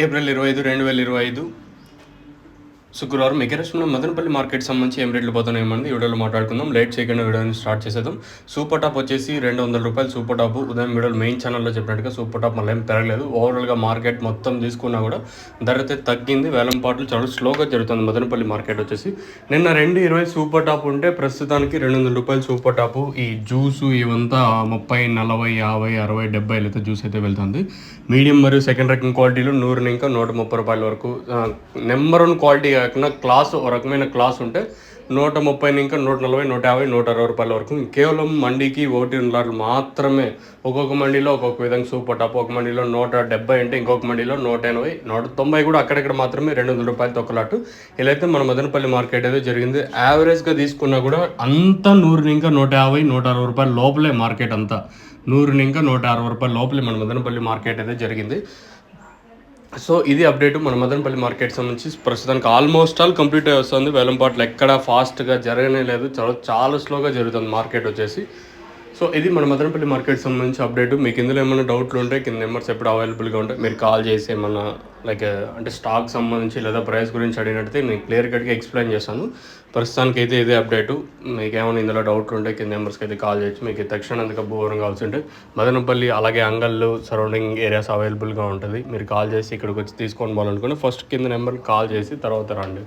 April 25, 2025 శుక్రవారం ఎగరేషన్ Madanapalle market సంబంధించి ఏం రేట్లు పోతున్నాయేమంది వీడియోలో మాట్లాడుకుందాం. లేట్ చేయకుండా వీడియోని స్టార్ట్ చేసేద్దాం. సూపర్ టాప్ వచ్చేసి 200 రూపాయలు సూపర్ టాప్. ఉదయం వీడియోలో మెయిన్ ఛానల్లో చెప్పినట్టుగా సూపర్ టాప్ మళ్ళీ ఏం పెరగలేదు. ఓవరాల్గా మార్కెట్ మొత్తం తీసుకున్నా కూడా ధర అయితే తగ్గింది. వేలం పాటలు చాలా స్లోగా జరుగుతుంది మదనపల్లి మార్కెట్ వచ్చేసి. నిన్న 220 సూపర్ టాప్ ఉంటే ప్రస్తుతానికి 200 రూపాయలు సూపర్ టాప్. ఈ జ్యూసు ఇవంతా 30, 40, 50, 60, 70 అయితే జ్యూస్ అయితే వెళ్తుంది. మీడియం మరియు సెకండ్ రకం క్వాలిటీలు 100 ఇంకా 130 రూపాయల వరకు. నెంబర్ 1 క్వాలిటీ కాకుండా క్లాస్ ఒక రకమైన క్లాస్ ఉంటే 130 ఇంకా 140, 150, 160 రూపాయల వరకు. కేవలం మండీకి 1 లాట్లు మాత్రమే. ఒక్కొక్క మండీలో ఒక్కొక్క విధంగా సూపర్ టాప్. ఒక మండీలో 170 అంటే ఇంకొక మండీలో 180, 190 కూడా అక్కడక్కడ మాత్రమే 200 రూపాయలతో ఒక లాటు. ఇలా అయితే మన మదనపల్లి మార్కెట్ అయితే జరిగింది. యావరేజ్గా తీసుకున్నా కూడా అంతా 100 ఇంకా 150, 160 రూపాయల లోపలే మార్కెట్ అంతా. 100 ఇంకా 160 రూపాయల లోపలే మన మదనపల్లి మార్కెట్ అయితే జరిగింది. సో ఇది అప్డేట్ మన మదనపల్లి మార్కెట్ సంబంధించి. ప్రస్తుతానికి ఆల్మోస్ట్ ఆల్ కంప్లీట్ అయి వస్తుంది. వేలంపాట్లు ఎక్కడ ఫాస్ట్గా జరగనే లేదు. చాలా స్లోగా జరుగుతుంది మార్కెట్ వచ్చేసి. సో ఇది మన మదనపల్లి మార్కెట్ సంబంధించి అప్డేట్. మీకు ఇందులో ఏమైనా డౌట్లు ఉంటే కింద నెంబర్స్ ఎప్పుడు అవైలబుల్గా ఉంటాయి, మీరు కాల్ చేసి ఏమన్నా అంటే స్టాక్ సంబంధించి లేదా ప్రైస్ గురించి అడిగినట్టయితే నేను క్లియర్ కట్గా ఎక్స్ప్లెయిన్ చేస్తాను. ప్రస్తుతానికి అయితే ఇదే అప్డేటు. మీకు ఏమైనా ఇందులో డౌట్లు ఉంటే కింద నెంబర్స్కి అయితే కాల్ చేయొచ్చు. మీకు తక్షణందుకు భూవరం కావాల్సి ఉంటే మదనపల్లి అలాగే అంగళ్ళు సరౌండింగ్ ఏరియాస్ అవైలబుల్గా ఉంటుంది. మీరు కాల్ చేసి ఇక్కడికి వచ్చి తీసుకొని పోవాలనుకుంటే ఫస్ట్ కింద నెంబర్కి కాల్ చేసి తర్వాత రండి.